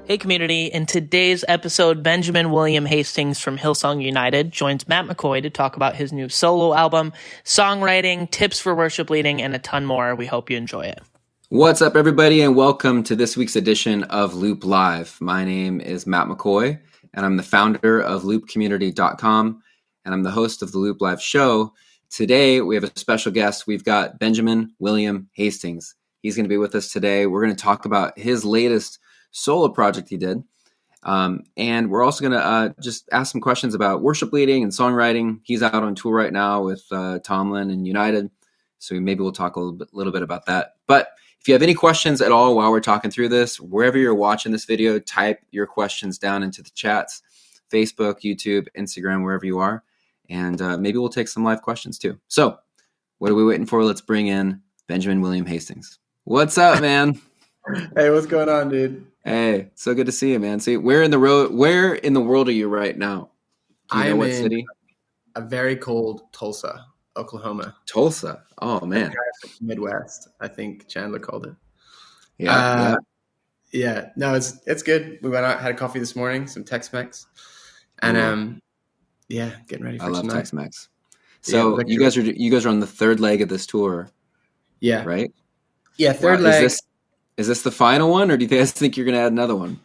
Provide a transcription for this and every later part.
Hey community, in today's episode, Benjamin William Hastings from Hillsong United joins Matt McCoy to talk about his new solo album, songwriting, tips for worship leading, and a ton more. We hope you enjoy it. What's up, everybody, and welcome to this week's edition of Loop Live. My name is Matt McCoy, and I'm the founder of loopcommunity.com, and I'm the host of the Loop Live show. Today, we have a special guest. We've got Benjamin William Hastings. He's going to be with us today. We're going to talk about his latest solo project he did. And we're also going to just ask some questions about worship leading and songwriting. He's out on tour right now with Tomlin and United. So maybe we'll talk a little bit about that. But if you have any questions at all while we're talking through this, wherever you're watching this video, type your questions down into the chats, Facebook, YouTube, Instagram, wherever you are. And maybe we'll take some live questions too. So what are we waiting for? Let's bring in Benjamin William Hastings. What's up, man? Hey, what's going on, dude? Hey, so good to see you, man. See, where in the world are you right now? Do you know what city? A very cold Tulsa, Oklahoma. Tulsa. Oh man. Midwest, I think Chandler called it. Yeah. No, it's good. We went out, had a coffee this morning, some Tex-Mex. And getting ready for I love tonight. Tex-Mex. So you guys are on the third leg of this tour. Yeah. Right? Yeah, third leg. Is this the final one, or do you guys think you're going to add another one?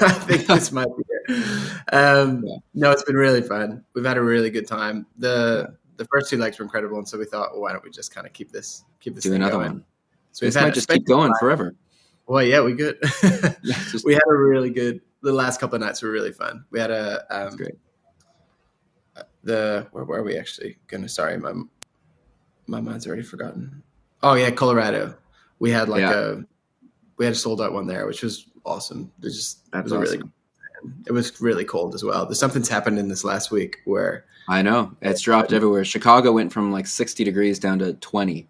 I think this might be it. No, it's been really fun. We've had a really good time. The first two legs were incredible, and so we thought, well, why don't we just kind of keep this do another going? one. So this might just keep going forever. Well, yeah, we could. We had a really good. The last couple of nights were really fun. We had That's great. Where were we actually going to? Sorry, my mind's already forgotten. Oh yeah, Colorado. We had we had a sold out one there, which was awesome. It was really cool. It was really cold as well. Something's happened in this last week where I know it's dropped everywhere. Chicago went from like 60 degrees down to 20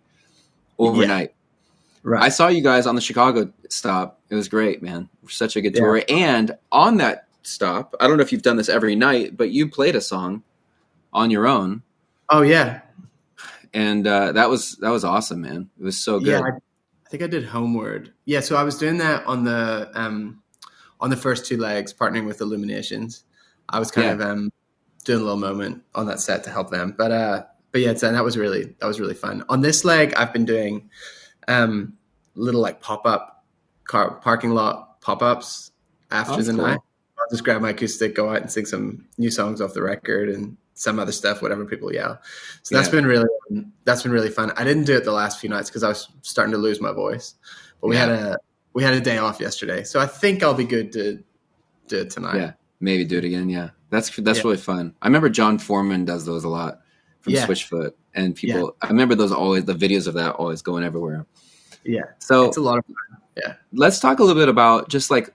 overnight. Yeah. Right. I saw you guys on the Chicago stop. It was great, man. Such a good tour. Yeah. And on that stop, I don't know if you've done this every night, but you played a song on your own. Oh yeah. And that was awesome, man. It was so good. Yeah, I think I did Homeward. Yeah, so I was doing that on the first two legs, partnering with Illuminations. I was kind of doing a little moment on that set to help them. But yeah, that was really fun. On this leg, I've been doing little like pop-up parking lot pop-ups after the night. I'll just grab my acoustic, go out and sing some new songs off the record and some other stuff, whatever people yell. So that's been really fun. I didn't do it the last few nights because I was starting to lose my voice, but we had a day off yesterday. So I think I'll be good to do it tonight. Yeah. Maybe do it again. Yeah. That's really fun. I remember John Foreman does those a lot from Switchfoot, and people, I remember the videos of that always going everywhere. Yeah. So it's a lot of fun. Yeah. Let's talk a little bit about just like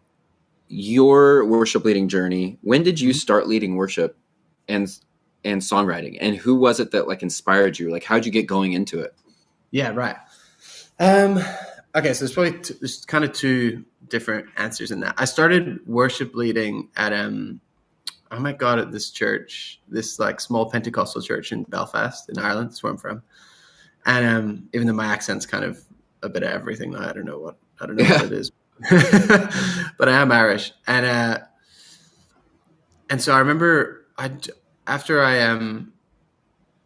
your worship leading journey. When did you start leading worship and songwriting, and who was it that like inspired you? Like, how'd you get going into it? Yeah, right. Okay, so there's kind of two different answers in that. I started worship leading at at this church, this like small Pentecostal church in Belfast in Ireland. That's where I'm from. And even though my accent's kind of a bit of everything, I don't know what it is, but I am Irish. And so I remember after I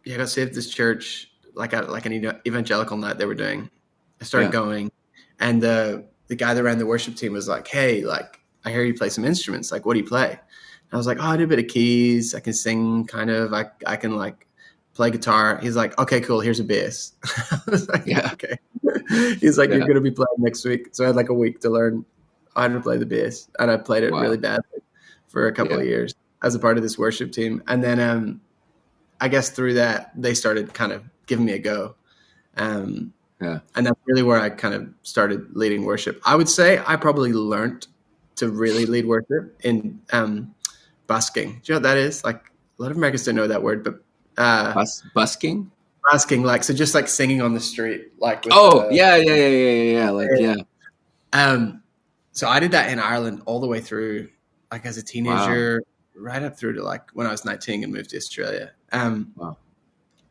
got saved at this church, like an evangelical night they were doing. I started going, and the guy that ran the worship team was like, "Hey, like I hear you play some instruments. Like, what do you play?" And I was like, "Oh, I do a bit of keys. I can sing, kind of. I can like play guitar." He's like, "Okay, cool. Here's a bass." I was like, "Okay." He's like, "You're gonna be playing next week." So I had like a week to learn how to play the bass, and I played it really badly for a couple of years as a part of this worship team. And then I guess through that, they started kind of giving me a go. And that's really where I kind of started leading worship. I would say I probably learned to really lead worship in busking. Do you know what that is? Like a lot of Americans don't know that word, but busking? Busking, like, so just like singing on the street. Like with so I did that in Ireland all the way through, like as a teenager, right up through to like when I was 19 and moved to Australia. And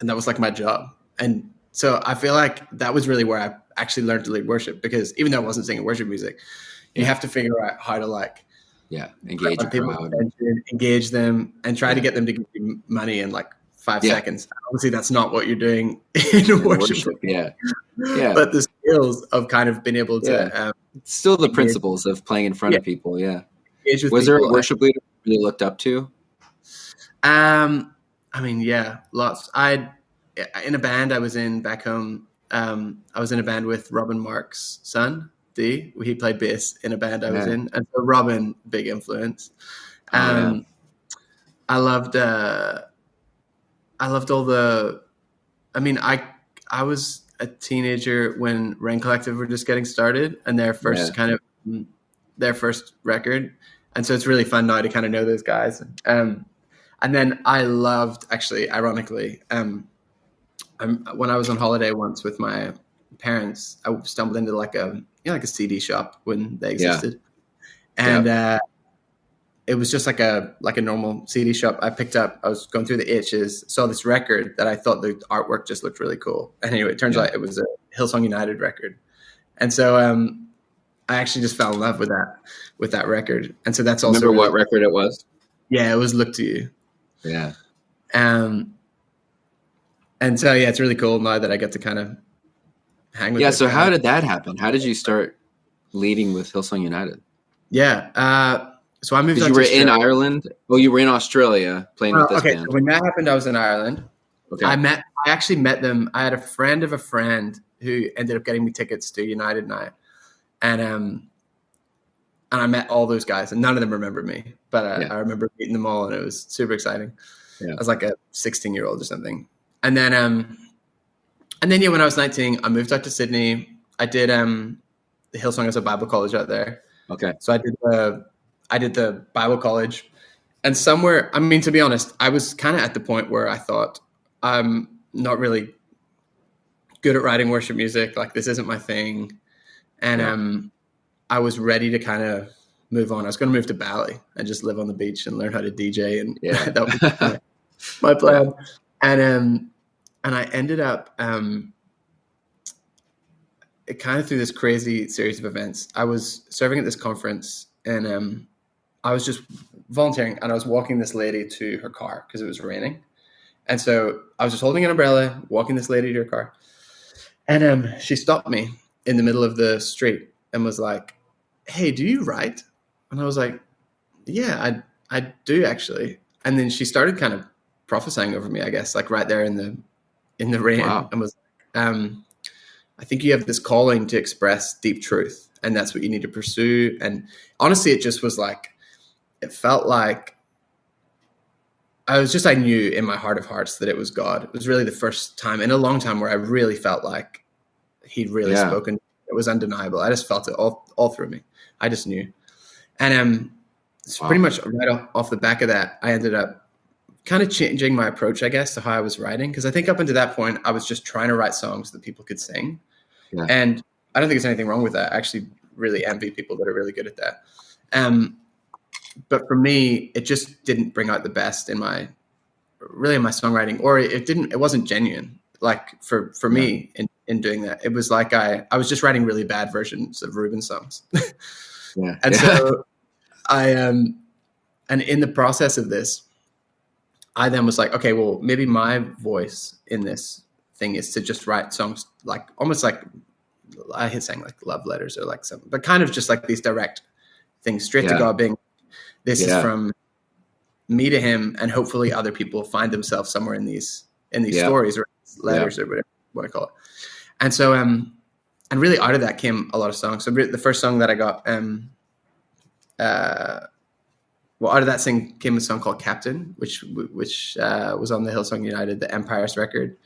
that was like my job. And so I feel like that was really where I actually learned to lead worship, because even though I wasn't singing worship music, you have to figure out how to like Yeah. Engage a people's crowd. attention, engage them, and try to get them to give you money in like 5 seconds. Obviously, that's not what you're doing in worship. Yeah. Yeah. But the skills of kind of being able to still the principles of playing in front of people. Yeah. Was there a worship leader you really looked up to? I mean, yeah, lots. In a band I was in back home. I was in a band with Robin Mark's son, D. He played bass in a band I was in, and so Robin, big influence. I loved all the. I mean, I was a teenager when Rain Collective were just getting started, and their first their first record, and so it's really fun now to kind of know those guys. And then I loved, actually, ironically, when I was on holiday once with my parents, I stumbled into like a CD shop when they existed, and it was just like a normal CD shop. I was going through the H's, saw this record that I thought the artwork just looked really cool. And anyway, it turns out it was a Hillsong United record, and so I actually just fell in love with that record. And so that's also remember what record it was? Yeah, it was "Look to You." Yeah. And so, it's really cool now that I get to kind of hang with. Yeah. So how did that happen? How did you start leading with Hillsong United? Yeah. So I moved. You were in Ireland. Well, you were in Australia playing with this band. So when that happened, I was in Ireland. Okay. I actually met them. I had a friend of a friend who ended up getting me tickets to United Night, and I met all those guys, and none of them remembered me, but I remember meeting them all, and it was super exciting. Yeah. I was like a 16-year-old or something. And then when I was 19, I moved out to Sydney. I did the Hillsong as a Bible college out there. Okay. So I did the Bible college, and somewhere, I mean, to be honest, I was kind of at the point where I thought I'm not really good at writing worship music. Like, this isn't my thing. And I was ready to kind of move on. I was going to move to Bali and just live on the beach and learn how to DJ. And that was my plan. And I ended up, it kind of through this crazy series of events. I was serving at this conference, and I was just volunteering, and I was walking this lady to her car because it was raining. And so I was just holding an umbrella, walking this lady to her car. And she stopped me in the middle of the street and was like, "Hey, do you write?" And I was like, "Yeah, I do actually." And then she started kind of prophesying over me, I guess, like right there in the rain. Wow. And was, "I think you have this calling to express deep truth, and that's what you need to pursue." And honestly, it just was like, it felt like I knew in my heart of hearts that it was God. It was really the first time in a long time where I really felt like he'd really spoken. It was undeniable. I just felt it all through me. I just knew. And it's pretty much right off the back of that, I ended up kind of changing my approach, I guess, to how I was writing. Because I think up until that point, I was just trying to write songs that people could sing. Yeah. And I don't think there's anything wrong with that. I actually really envy people that are really good at that. But for me, it just didn't bring out the best in my songwriting, or it wasn't genuine. Like for me in doing that, it was like I was just writing really bad versions of Reuben songs. And so and in the process of this, I then was like, okay, well, maybe my voice in this thing is to just write songs like almost like I hate saying like love letters or like something, but kind of just like these direct things straight to God, being this is from me to him, and hopefully other people find themselves somewhere in these stories or letters or whatever you want to call it. And so and really out of that came a lot of songs. So the first song that I got out of that thing came a song called Captain, which was on the Hillsong United, the Empire's record.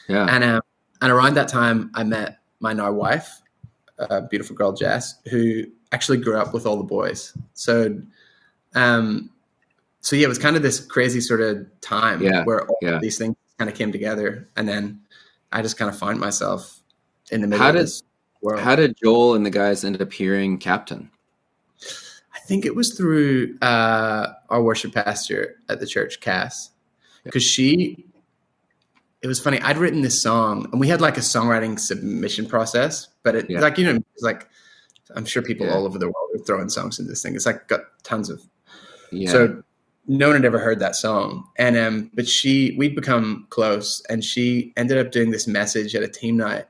And around that time I met my now wife, a beautiful girl, Jess, who actually grew up with all the boys. So it was kind of this crazy sort of time where all of these things kind of came together, and then I just kind of found myself in the middle of this world. How did Joel and the guys end up hearing Captain? I think it was through our worship pastor at the church, Cass, because it was funny. I'd written this song, and we had like a songwriting submission process, but it's like, it's like I'm sure people Yeah. all over the world are throwing songs in this thing. It's like got tons of. Yeah. So no one had ever heard that song, and but we'd become close, and she ended up doing this message at a team night,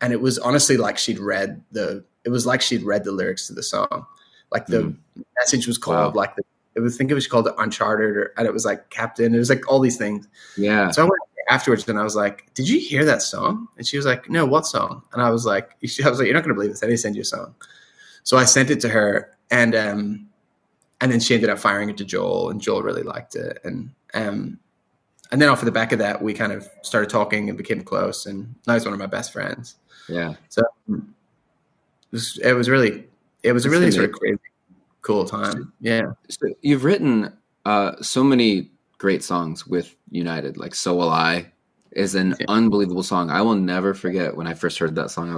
and it was honestly like she'd read the lyrics to the song, like the message was called Wow. it was called Uncharted, and it was like Captain. It was like all these things. Yeah. So I went afterwards and I was like, "Did you hear that song?" And she was like, "No, what song?" And I was like, "You're not going to believe this. I need to send you a song." So I sent it to her, and then she ended up firing it to Joel, and Joel really liked it. And then off of the back of that, we kind of started talking and became close, and now he's one of my best friends. Yeah. So it was a really sort of crazy, cool time. Yeah. So you've written so many great songs with United, like "So Will I" is an unbelievable song. I will never forget when I first heard that song.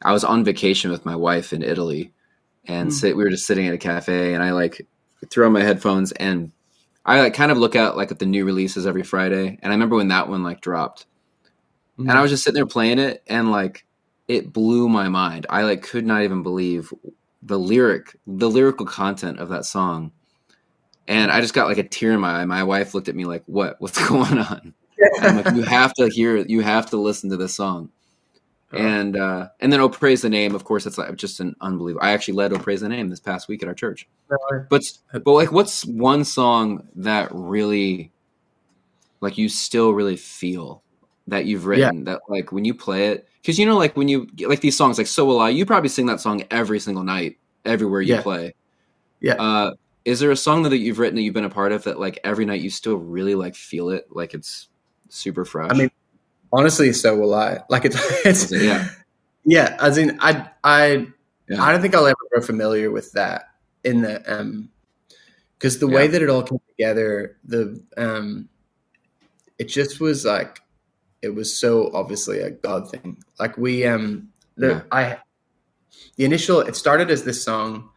I was on vacation with my wife in Italy, and we were just sitting at a cafe, and I like threw on my headphones, and I like kind of look out like at the new releases every Friday. And I remember when that one like dropped, and I was just sitting there playing it, and like it blew my mind. I like could not even believe the lyrical content of that song. And I just got like a tear in my eye. My wife looked at me like, what's going on? And I'm like, you have to hear it. You have to listen to this song. And then "Oh Praise the Name," of course, that's like just an unbelievable. I actually led "Oh Praise the Name" this past week at our church. But like, what's one song that really, like, you still really feel that you've written that like when you play it? Because like when you like these songs like "So Will I," you probably sing that song every single night, everywhere you play. Yeah. Is there a song that you've written that you've been a part of that like every night you still really like feel it, like it's super fresh? I mean, honestly, "So Will I." Like it's yeah. As in, I don't think I'll ever grow familiar with that in the because the way that it all came together, it just was like it was so obviously a God thing. Like it started as this song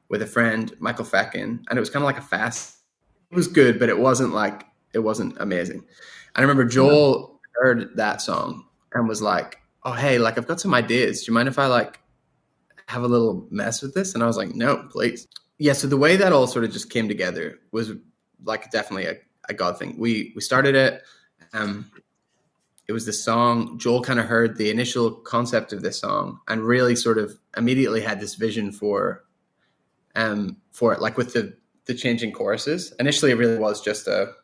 with a friend, Michael Feckin, and it was kind of like a fast. It was good, but it wasn't amazing. I remember Joel heard that song and was like, "Oh, hey, like I've got some ideas. Do you mind if I like have a little mess with this?" And I was like, "No, please." Yeah. So the way that all sort of just came together was like definitely a God thing. We started it. It was this song. Joel kind of heard the initial concept of this song and really sort of immediately had this vision for it, like with the changing choruses. Initially, it really was just a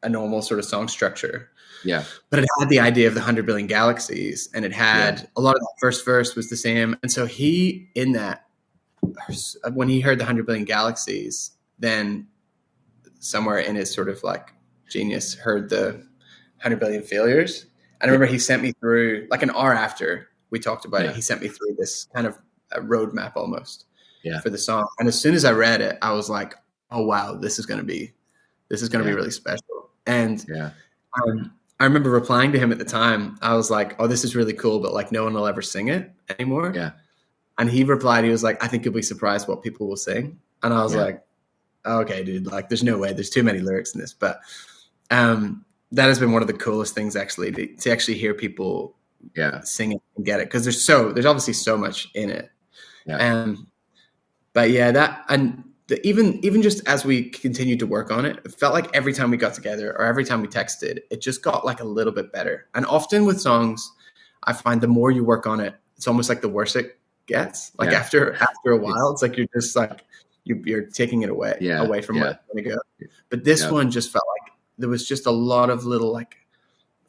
normal sort of song structure. Yeah. But it had the idea of the 100 billion galaxies, and it had a lot of the first verse was the same. And so when he heard the 100 billion galaxies, then somewhere in his sort of like genius heard the 100 billion failures. And I remember he sent me through like an hour after we talked about it. He sent me through this kind of a roadmap almost for the song. And as soon as I read it, I was like, "Oh wow, this is going to be really special." And I remember replying to him at the time. I was like, "Oh, this is really cool, but like no one will ever sing it anymore." Yeah. And he replied, he was like, "I think you'll be surprised what people will sing." And I was like, "Okay, dude, like there's no way. There's too many lyrics in this." But that has been one of the coolest things actually to actually hear people sing it and get it, because there's obviously so much in it. But even just as we continued to work on it, it felt like every time we got together or every time we texted, it just got like a little bit better. And often with songs, I find the more you work on it, it's almost like the worse it gets. Like after a while, it's like you're just like you're taking it away from where it's going to go. But this one just felt like there was just a lot of little like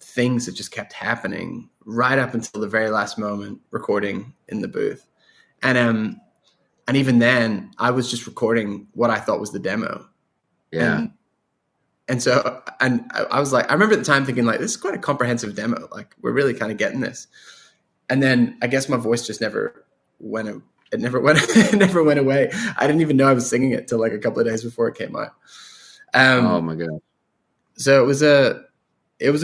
things that just kept happening right up until the very last moment recording in the booth. And even then I was just recording what I thought was the demo. And so I was like, I remember at the time thinking like, this is quite a comprehensive demo. Like we're really kind of getting this. And then I guess my voice just never went away. It never went away. I didn't even know I was singing it till like a couple of days before it came out. Oh my God. So it was a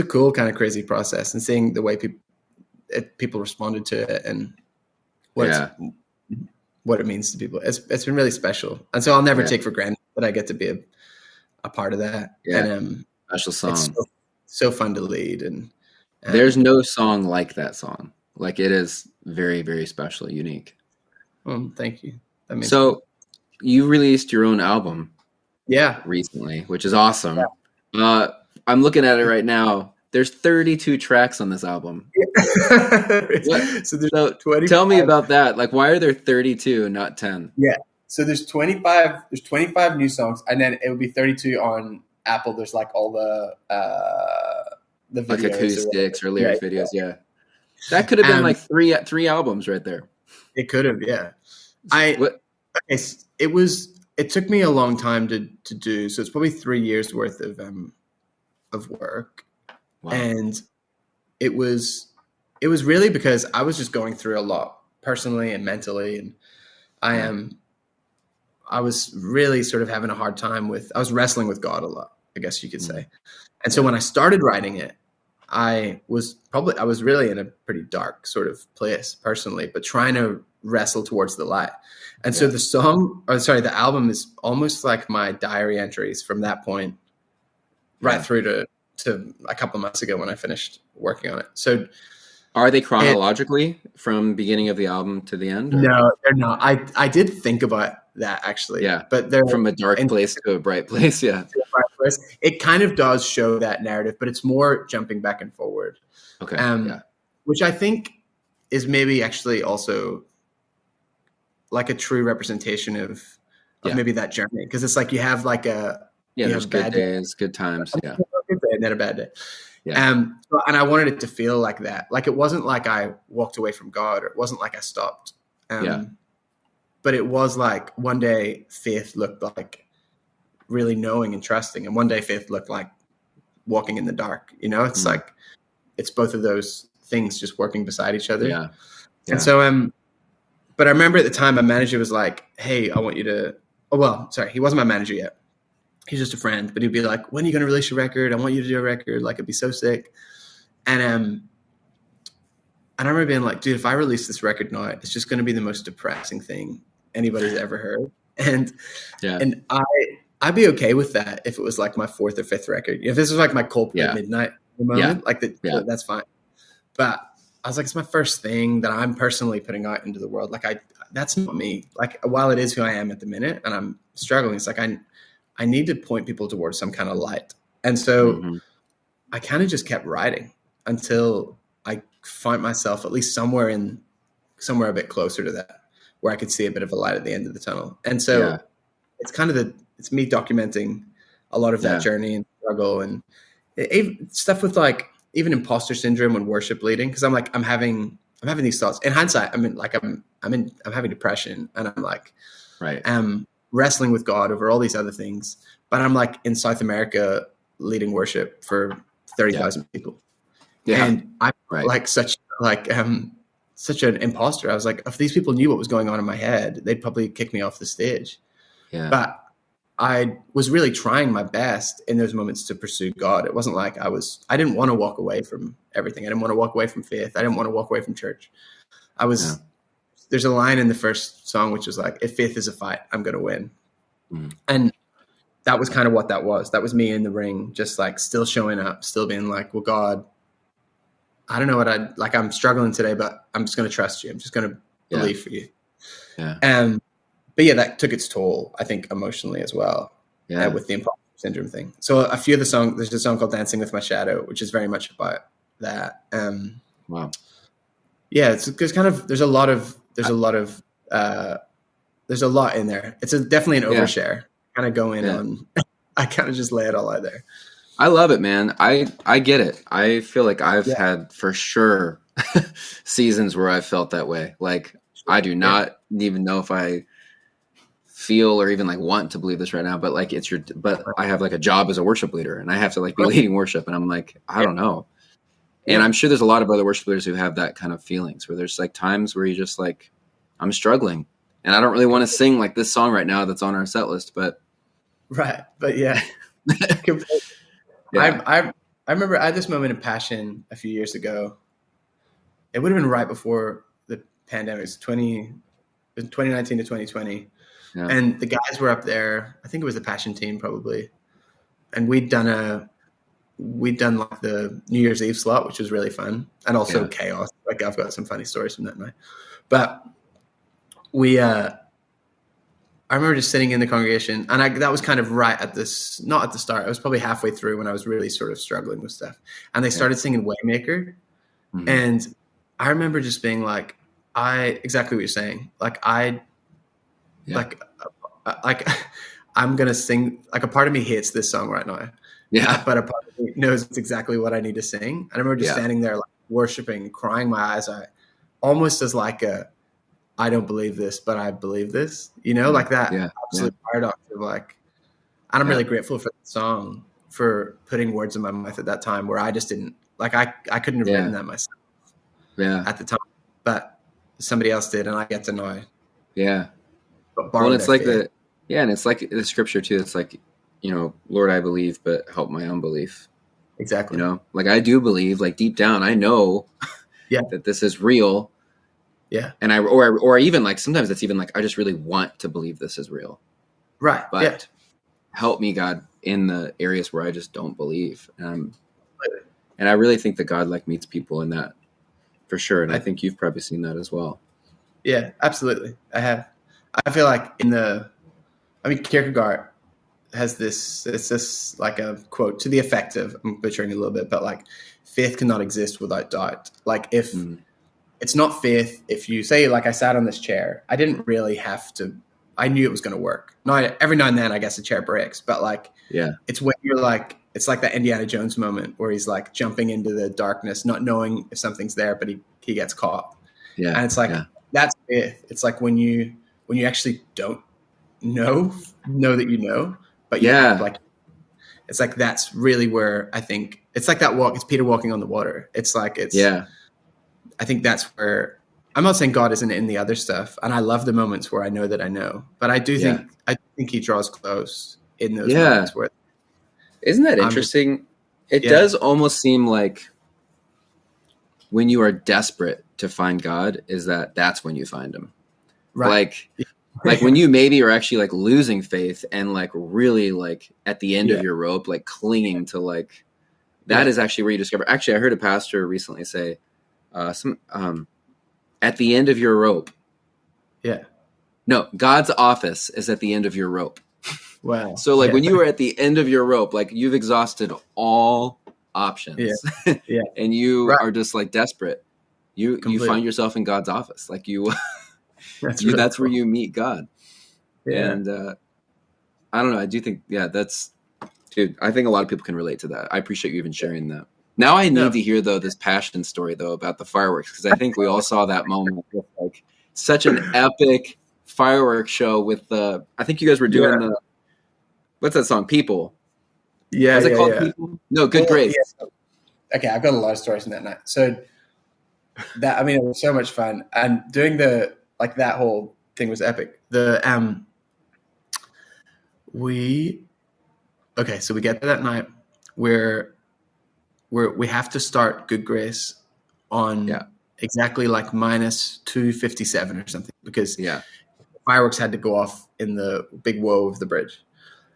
cool kind of crazy process, and seeing the way people responded to it and what it means to people. It's been really special. And so I'll never take for granted that I get to be a part of that. Yeah. And special song. It's so fun to lead. And there's no song like that song. Like it is very, very special, unique. Thank you. That means So you released your own album yeah. recently, which is awesome. I'm looking at it right now. There's 32 tracks on this album. So there's So 25. tell me about that. Like, why are there 32 and not 10? Yeah. So there's 25. There's 25 new songs, and then it would be 32 on Apple. There's like all the videos, like acoustics or lyric videos. Yeah, that could have been like three albums right there. It could have. Yeah. It took me a long time to do. So it's probably 3 years worth of work. Wow. And it was really because I was just going through a lot personally and mentally, and I was really sort of having a hard time I was wrestling with God a lot, I guess you could say. And so when I started writing it, I was really in a pretty dark sort of place personally, but trying to wrestle towards the light. And so the album is almost like my diary entries from that point right through to a couple of months ago when I finished working on it. So are they chronologically from beginning of the album to the end? Or? No, they're not. I did think about that actually. Yeah. But they're from a dark place to a bright place. Yeah. It kind of does show that narrative, but it's more jumping back and forward. Okay. Which I think is maybe actually also like a true representation of maybe that journey. Because it's like you have like there's good days, good times. Yeah. Good day and then a bad day. Yeah. And I wanted it to feel like that. Like it wasn't like I walked away from God, or it wasn't like I stopped. But it was like one day faith looked like really knowing and trusting, and one day faith looked like walking in the dark. You know, it's like it's both of those things just working beside each other. Yeah. And so but I remember at the time my manager was like, "Hey, I want you to." Oh well, sorry, he wasn't my manager yet. He's just a friend, but he'd be like, "When are you going to release your record? I want you to do a record. Like, it'd be so sick." And I remember being like, "Dude, if I release this record now, it's just going to be the most depressing thing anybody's ever heard." And I'd be okay with that if it was like my fourth or fifth record. If this was like my Coldplay Midnight moment, that's fine. But I was like, it's my first thing that I'm personally putting out into the world. Like, that's not me. Like, while it is who I am at the minute, and I'm struggling, it's like I need to point people towards some kind of light. And so I kind of just kept writing until I find myself at least somewhere a bit closer to that, where I could see a bit of a light at the end of the tunnel. And so it's kind of it's me documenting a lot of that journey and struggle, and stuff with like even imposter syndrome when worship leading. Cause I'm having these thoughts in hindsight. I mean, like I'm having depression, and I'm like, wrestling with God over all these other things, but I'm like in South America leading worship for 30,000 people. Yeah. And I'm like such an imposter. I was like, if these people knew what was going on in my head, they'd probably kick me off the stage. Yeah. But I was really trying my best in those moments to pursue God. It wasn't like I didn't want to walk away from everything. I didn't want to walk away from faith. I didn't want to walk away from church. There's a line in the first song, which was like, if faith is a fight, I'm going to win. And that was kind of what that was. That was me in the ring, just like still showing up, still being like, well, God, I don't know what I'm struggling today, but I'm just going to trust you. I'm just going to believe for you. Yeah. But that took its toll, I think, emotionally as well, with the imposter syndrome thing. So a few of the songs, there's a song called Dancing with My Shadow, which is very much about that. Wow. Yeah, there's a lot in there. It's definitely an overshare. Kind of go in on. I kind of just lay it all out there. I love it, man. I get it. I feel like I've had for sure seasons where I felt that way. Like I do not even know if I feel or even like want to believe this right now, but like but I have like a job as a worship leader, and I have to like be leading worship, and I'm like, I don't know. And I'm sure there's a lot of other worship leaders who have that kind of feelings where there's like times where you just like, I'm struggling and I don't really want to sing like this song right now that's on our set list, but. Right. But I remember I had this moment of passion a few years ago. It would have been right before the pandemic. It's 2019 to 2020. Yeah. And the guys were up there. I think it was the Passion team probably. And we'd done like the New Year's Eve slot, which was really fun, and also chaos. Like I've got some funny stories from that night. But I remember just sitting in the congregation, and that was kind of right at this, not at the start. I was probably halfway through when I was really sort of struggling with stuff. And they started singing Waymaker. Mm-hmm. And I remember just being like, exactly what you're saying. Like I'm going to sing, like a part of me hates this song right now. Yeah. But a part of me knows it's exactly what I need to sing. And I remember just standing there like worshiping, crying my eyes out, almost as like I don't believe this, but I believe this, like that absolute paradox of like, and I'm really grateful for the song for putting words in my mouth at that time where I just didn't, like, I couldn't have written that myself at the time, but somebody else did. And I get to know. Yeah. Well, it's like and it's like the scripture too. It's like, Lord, I believe, but help my unbelief. Exactly. Like I do believe, like deep down, I know that this is real. Yeah. And or even like, sometimes it's even like, I just really want to believe this is real. Right. But help me, God, in the areas where I just don't believe. And I really think that God like meets people in that for sure. And I think you've probably seen that as well. Yeah, absolutely. I have. I feel like Kierkegaard has this like a quote to the effect of, I'm butchering it a little bit, but like faith cannot exist without doubt. Like if it's not faith, if you say, like I sat on this chair, I didn't really have to, I knew it was going to work. Every now and then I guess a chair breaks, but like, it's when you're like, it's like that Indiana Jones moment where he's like jumping into the darkness, not knowing if something's there, but he gets caught. Yeah. And it's like, that's faith. It's like when you actually don't know that you know, but you have like, it's like, that's really where I think it's like that walk. It's Peter walking on the water. It's like, I think that's where, I'm not saying God isn't in the other stuff. And I love the moments where I know that I know, but I do think he draws close in those moments where. Isn't that interesting? It does almost seem like when you are desperate to find God, that's when you find him. Right. Like when you maybe are actually like losing faith and like really like at the end of your rope, like clinging to like, that is actually where you discover. Actually, I heard a pastor recently say, at the end of your rope. Yeah. No, God's office is at the end of your rope. Wow. So like when you are at the end of your rope, like you've exhausted all options and you are just like desperate. You find yourself in God's office. Like that's where you meet God. Yeah. And I don't know. I do think, dude, I think a lot of people can relate to that. I appreciate you even sharing that. Now I need to hear though this passion story though about the fireworks, because I think we all saw that moment with like such an epic fireworks show with I think you guys were doing the, what's that song? People. Yeah. Was it called People? No, Good Grace. Yeah. Okay, I've got a lot of stories from that night. So it was so much fun, and doing that whole thing was epic. So we get to that night where we have to start Good Grace on exactly like minus 257 or something, because fireworks had to go off in the big woe of the bridge.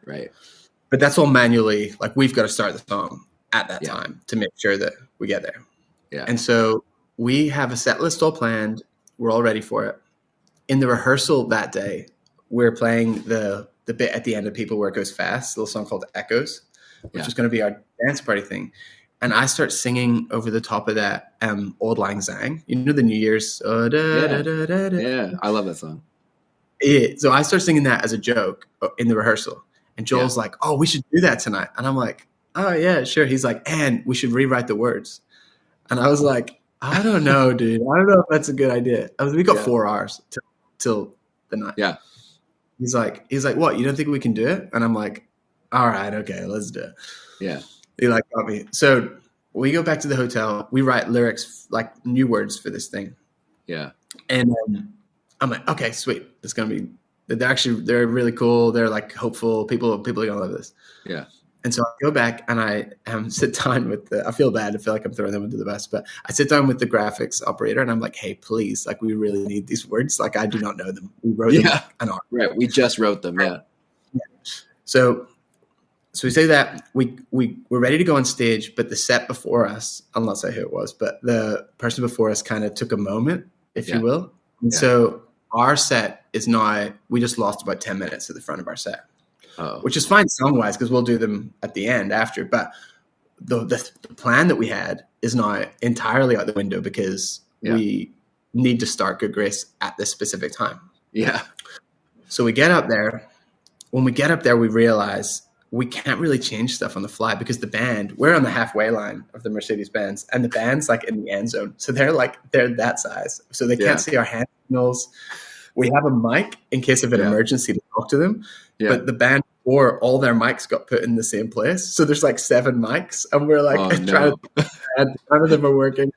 Right. But that's all manually, like we've got to start the song at that time to make sure that we get there. Yeah. And so we have a set list all planned. We're all ready for it. In the rehearsal that day, we're playing the bit at the end of People where it goes fast, a little song called Echoes, which is going to be our dance party thing. And I start singing over the top of that Auld Lang Syne. You know the New Year's. Yeah, I love that song. Yeah, so I start singing that as a joke in the rehearsal. And Joel's like, oh, we should do that tonight. And I'm like, oh, yeah, sure. He's like, and we should rewrite the words. And I was like, I don't know, dude. I don't know if that's a good idea. We got 4 hours till the night. Yeah. He's like, what? You don't think we can do it? And I'm like, all right, okay, let's do it. Yeah. He got me. So we go back to the hotel. We write lyrics, like new words for this thing. Yeah. And I'm like, okay, sweet. It's going to be, they're really cool. They're like hopeful. People are going to love this. Yeah. And so I go back and I sit down with I feel bad. I feel like I'm throwing them into the bus, but I sit down with the graphics operator and I'm like, hey, please, like we really need these words. Like I do not know them. We wrote them an hour. Right. We just wrote them. Yeah. So So we say that we're ready to go on stage, but the set before us, I'll not say who it was, but the person before us kind of took a moment, if you will. And so our set is now, we just lost about 10 minutes at the front of our set, which is fine song-wise because we'll do them at the end after. But the plan that we had is now entirely out the window because we need to start Good Grace at this specific time. Yeah. So we get up there. When we get up there, we realize we can't really change stuff on the fly because the band, we're on the halfway line of the Mercedes-Benz and the band's like in the end zone. So they're that size. So they can't see our hand signals. We have a mic in case of an emergency to talk to them. Yeah. But the band, or all their mics got put in the same place. So there's like 7 mics and we're like trying to, none of them are working.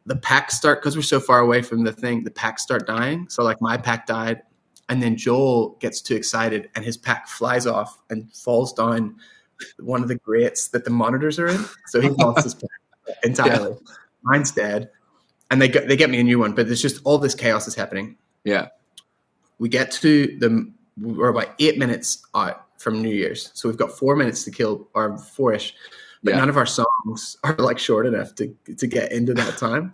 The packs start, because we're so far away from the thing, the packs start dying. So like my pack died. And then Joel gets too excited and his pack flies off and falls down one of the grates that the monitors are in. So he lost his pack entirely. Yeah. Mine's dead. And they get me a new one, but there's just all this chaos is happening. Yeah. We get to we're about 8 minutes out from New Year's. So we've got 4 minutes to kill, or 4-ish. But none of our songs are like short enough to get into that time.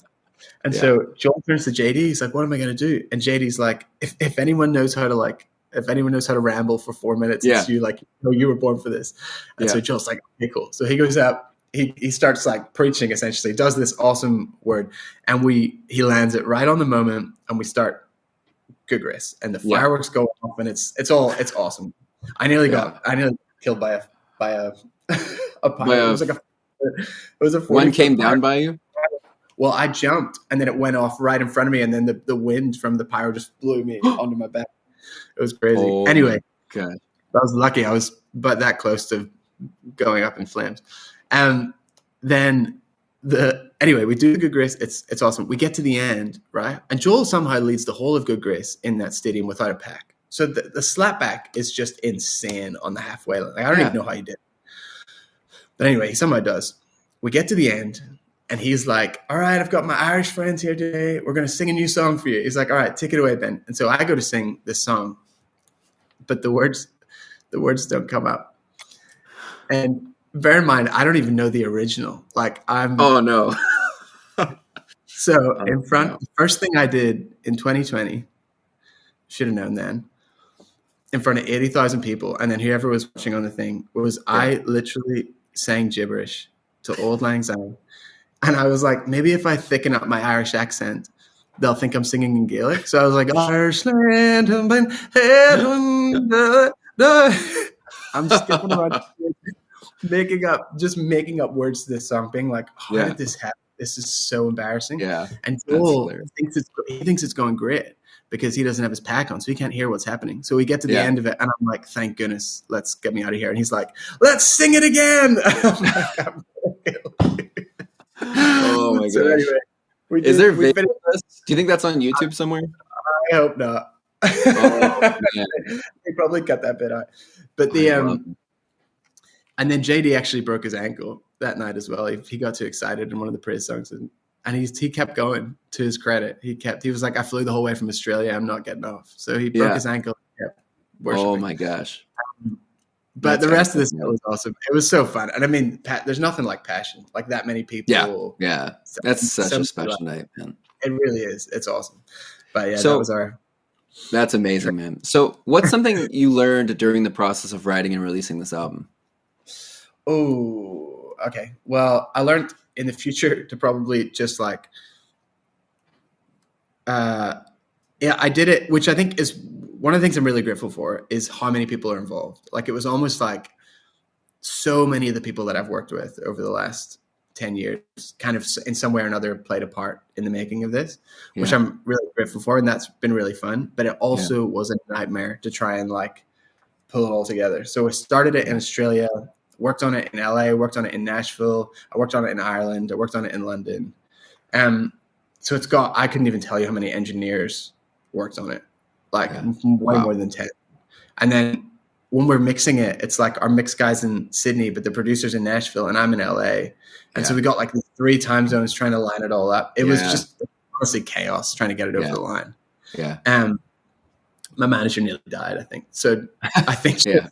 And so Joel turns to JD. He's like, "What am I going to do?" And JD's like, "If anyone knows how to ramble for 4 minutes, it's you. Like, you were born for this." And so Joel's like, "Okay, cool." So he goes up. He starts like preaching. Essentially, does this awesome word, and he lands it right on the moment, and we start Good Grace, and the fireworks go off, and it's awesome. I nearly got killed by a pilot. It was a one came down by you. Well, I jumped, and then it went off right in front of me, and then the wind from the pyro just blew me onto my back. It was crazy. Anyway, I was lucky. I was but that close to going up in flames. And then we do Good Grace. It's awesome. We get to the end, right? And Joel somehow leads the whole of Good Grace in that stadium without a pack. So the slapback is just insane on the halfway line. Like, I don't even know how he did it. But anyway, he somehow does. We get to the end. And he's like, "All right, I've got my Irish friends here today. We're going to sing a new song for you." He's like, "All right, take it away, Ben." And so I go to sing this song, but the words don't come up. And bear in mind, I don't even know the original. Like Oh no. So the first thing I did in 2020, should have known then, in front of 80,000 people, and then whoever was watching on the thing, I literally sang gibberish to Auld Lang Syne. And I was like, maybe if I thicken up my Irish accent, they'll think I'm singing in Gaelic. So I was like, Irish land, I'm skipping around, making up words to this song, being like, how did this happen? This is so embarrassing. Yeah. And Joel thinks it's going great because he doesn't have his pack on, so he can't hear what's happening. So we get to the end of it, and I'm like, thank goodness, let's get me out of here. And he's like, let's sing it again. I'm like, oh my so gosh. Anyway, is there video of this? Do you think that's on YouTube somewhere? I hope not. They probably cut that bit out. But and then JD actually broke his ankle that night as well. He got too excited in one of the praise songs, and he kept going. To his credit, he was like, "I flew the whole way from Australia. I'm not getting off." So he broke his ankle. Oh my gosh. But the rest of this was awesome. It was so fun. And I mean, there's nothing like passion, like that many people. Yeah. That's such a special night, man. It really is. It's awesome. But yeah, that's amazing, man. So what's something you learned during the process of writing and releasing this album? Oh, okay. Well, I learned in the future to probably just like, I did it, which I think is one of the things I'm really grateful for is how many people are involved. Like, it was almost like so many of the people that I've worked with over the last 10 years kind of in some way or another played a part in the making of this, which I'm really grateful for. And that's been really fun. But it also was a nightmare to try and like pull it all together. So I started it in Australia, worked on it in LA, worked on it in Nashville. I worked on it in Ireland. I worked on it in London. So I couldn't even tell you how many engineers worked on it. Like way more than 10. And then when we're mixing it, it's like our mix guy's in Sydney, but the producer's in Nashville and I'm in LA. And so we got like 3 time zones trying to line it all up. It was just honestly chaos trying to get it over the line. Yeah. my manager nearly died, I think. So I think Yeah.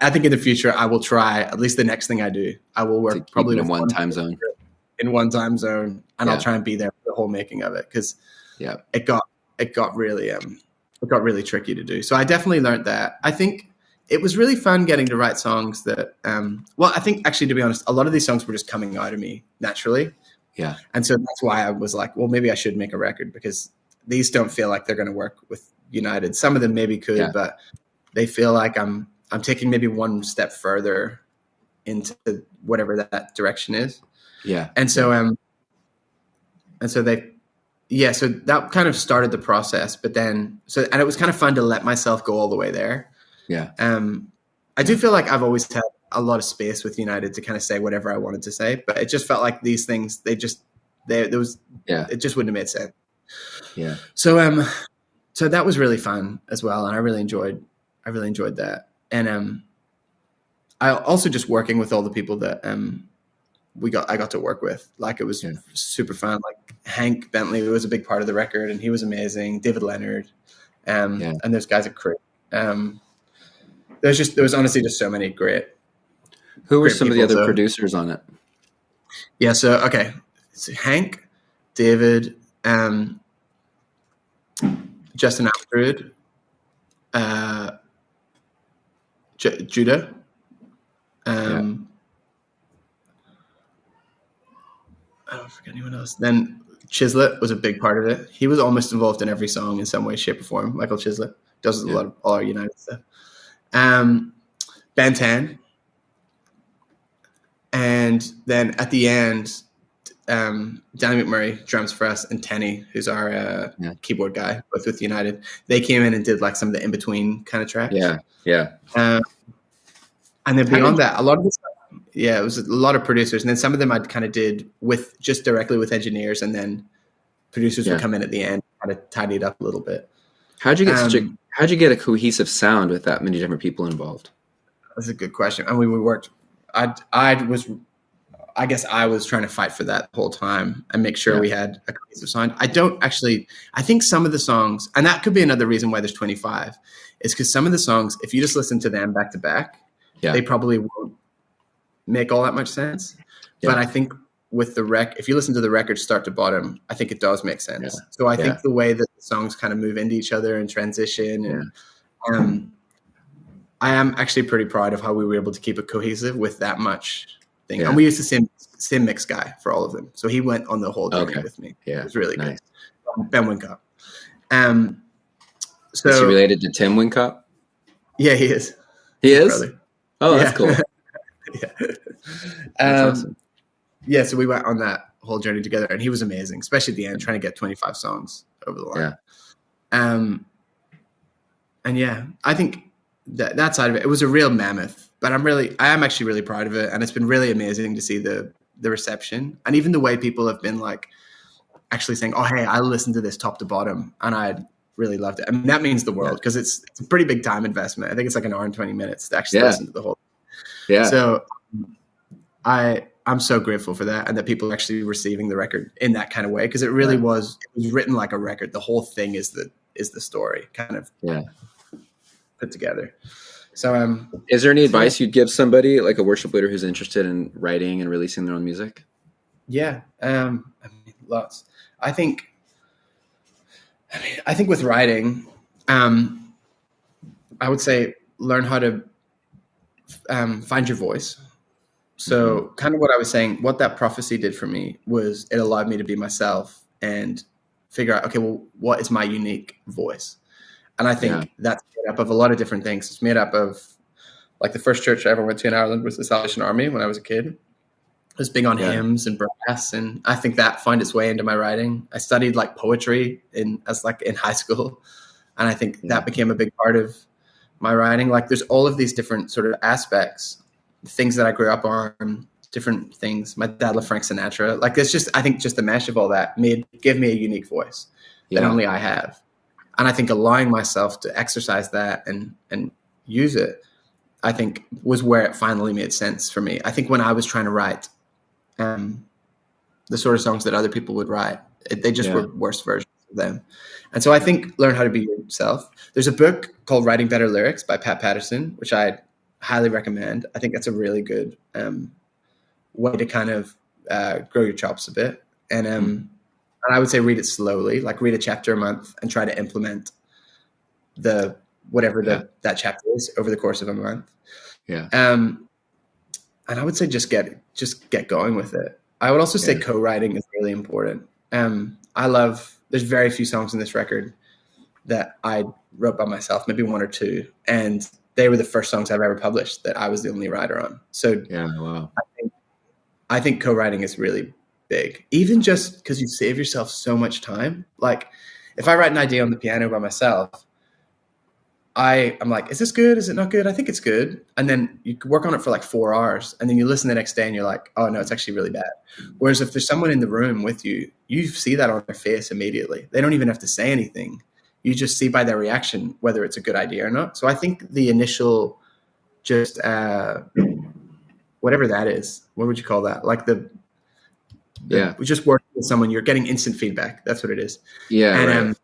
I think in the future I will try, at least the next thing I do, I will To work keep probably it in with one time zone. in one time zone, and Yeah. I'll try and be there for the whole making of it, because Yeah. it got really tricky to do. So I definitely learned that. I think it was really fun getting to write songs that, well, I think actually, to be honest, a lot of these songs were just coming out of me naturally. Yeah. And so that's why I was like, well, maybe I should make a record, because these don't feel like they're going to work with United. Some of them maybe could, but they feel like I'm taking maybe one step further into whatever that direction is. Yeah. And so, so that kind of started the process, but then, and it was kind of fun to let myself go all the way there. Yeah. I do feel like I've always had a lot of space with United to kind of say whatever I wanted to say, but it just felt like these things, it just wouldn't have made sense. Yeah. So, so that was really fun as well. And I really enjoyed that. And, I also just working with all the people that, I got to work with, like, it was super fun. Like Hank Bentley was a big part of the record, and he was amazing. David Leonard, and there's guys at Crit. There was honestly just so many great. Who were great some people, of the other producers on it? Yeah. So, okay. So Hank, David, Justin Alfred, Judah, I don't forget anyone else. Then Chislett was a big part of it. He was almost involved in every song in some way, shape, or form. Michael Chislett does a lot of all our United stuff. Ben Tan. And then at the end, Danny McMurray drums for us, and Tenny, who's our keyboard guy, both with United. They came in and did like some of the in-between kind of tracks. Yeah, yeah. And then beyond that, a lot of the stuff, it was a lot of producers, and then some of them I kind of did with just directly with engineers, and then producers would come in at the end, kind of tidy it up a little bit. How'd you get a cohesive sound with that many different people involved? That's a good question. I mean, we worked. I guess I was trying to fight for that the whole time and make sure we had a cohesive sound. I think some of the songs, and that could be another reason why there's 25, is because some of the songs, if you just listen to them back to back, they probably won't make all that much sense. But I think with if you listen to the record start to bottom, I think it does make sense. Yeah. So I think the way that the songs kind of move into each other and transition, and I am actually pretty proud of how we were able to keep it cohesive with that much thing. And we used the same mix guy for all of them. So he went on the whole journey with me. Yeah. It was really good. Ben Wincott. So is he related to Tim Wincott? Yeah, he is. He is? Brother. Oh, that's cool. That's awesome. Yeah, so we went on that whole journey together, and he was amazing, especially at the end, trying to get 25 songs over the line. Yeah. And I think that side of it was a real mammoth, but I am actually really proud of it, and it's been really amazing to see the reception, and even the way people have been like actually saying, "Oh, hey, I listened to this top to bottom, and I really loved it." I mean, that means the world, because it's a pretty big time investment. I think it's like an hour and 20 minutes to actually listen to the whole. Yeah. So I'm so grateful for that, and that people are actually receiving the record in that kind of way, because it really was written like a record. The whole thing is the story kind of put together. So is there any advice you'd give somebody like a worship leader who's interested in writing and releasing their own music? Yeah. I mean, lots. I think with writing, I would say learn how to find your voice. So kind of what I was saying, what that prophecy did for me was it allowed me to be myself and figure out, okay, well, what is my unique voice? And I think that's made up of a lot of different things. It's made up of, like, the first church I ever went to in Ireland was the Salvation Army when I was a kid. I was big on hymns and brass, and I think that found its way into my writing. I studied like poetry in high school, and I think that became a big part of my writing. Like, there's all of these different sort of aspects, things that I grew up on, different things. My dad loved Frank Sinatra. Like, it's just, I think just the mesh of all that give me a unique voice that only I have. And I think allowing myself to exercise that and use it, I think was where it finally made sense for me. I think when I was trying to write the sort of songs that other people would write, they just were worse versions of them. And so I think learn how to be yourself. There's a book called Writing Better Lyrics by Pat Patterson, which I highly recommend. I think that's a really good way to kind of grow your chops a bit. And I would say read it slowly, like read a chapter a month and try to implement that chapter is over the course of a month. Yeah. And I would say just get going with it. I would also say co-writing is really important. There's very few songs in this record that I wrote by myself, maybe one or two. And they were the first songs I've ever published that I was the only writer on. So wow. I think co-writing is really big, even just because you save yourself so much time. Like if I write an idea on the piano by myself, I'm like, is this good? Is it not good? I think it's good. And then you work on it for like 4 hours and then you listen the next day and you're like, oh no, it's actually really bad. Whereas if there's someone in the room with you, you see that on their face immediately. They don't even have to say anything. You just see by their reaction whether it's a good idea or not. So I think the initial just whatever that is, what would you call that? Like just working with someone, you're getting instant feedback. That's what it is. Yeah. And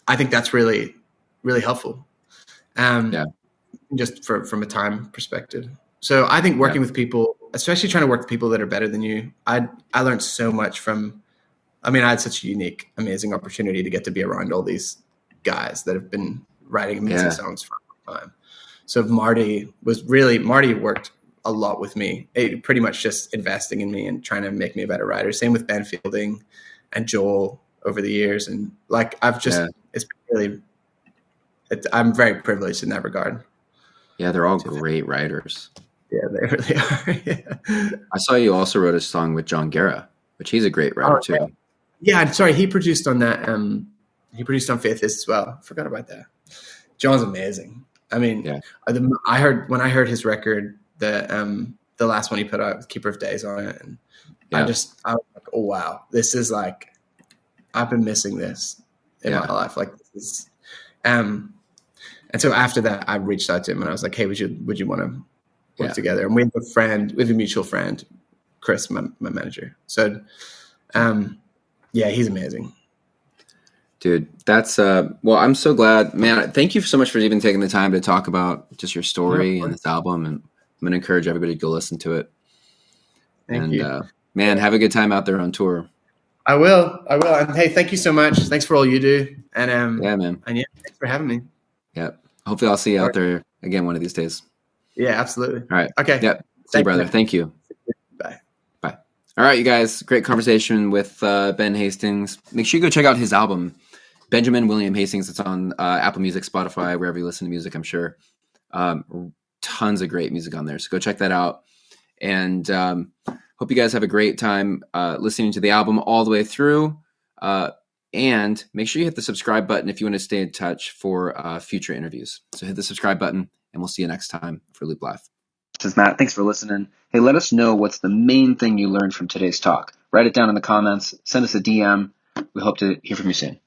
I think that's really, really helpful. Just from a time perspective. So I think working with people, especially trying to work with people that are better than you, I learned so much I had such a unique, amazing opportunity to get to be around all these guys that have been writing amazing songs for a long time. So Marty worked a lot with me, pretty much just investing in me and trying to make me a better writer. Same with Ben Fielding and Joel over the years. And like, it's been really, I'm very privileged in that regard. Yeah, they're all great writers. Yeah, they really are. Yeah. I saw you also wrote a song with John Guerra, which he's a great writer too. Yeah, I'm sorry. He produced on that. He produced on Faith Is as well. Forgot about that. John's amazing. I mean, when I heard his record, the last one he put out with Keeper of Days on it, and I was like, oh wow, this is like, I've been missing this in my life. Like this is, and so after that, I reached out to him and I was like, hey, would you want to work together? And we have a mutual friend, Chris, my manager. So, he's amazing. Dude, that's, I'm so glad, man. Thank you so much for even taking the time to talk about just your story and this album. And I'm going to encourage everybody to go listen to it. Thank you. Man, have a good time out there on tour. I will. And hey, thank you so much. Thanks for all you do. And, man. And thanks for having me. Yeah. Hopefully I'll see you out there again one of these days. Yeah, absolutely. All right. Okay. Yep. See you, brother. Thank you. Bye. Bye. All right, you guys. Great conversation with Ben Hastings. Make sure you go check out his album, Benjamin William Hastings. It's on Apple Music, Spotify, wherever you listen to music, I'm sure. Tons of great music on there. So go check that out. And hope you guys have a great time listening to the album all the way through. And make sure you hit the subscribe button if you want to stay in touch for future interviews. So hit the subscribe button, and we'll see you next time for Loop Live. This is Matt. Thanks for listening. Hey, let us know what's the main thing you learned from today's talk. Write it down in the comments. Send us a DM. We hope to hear from you soon.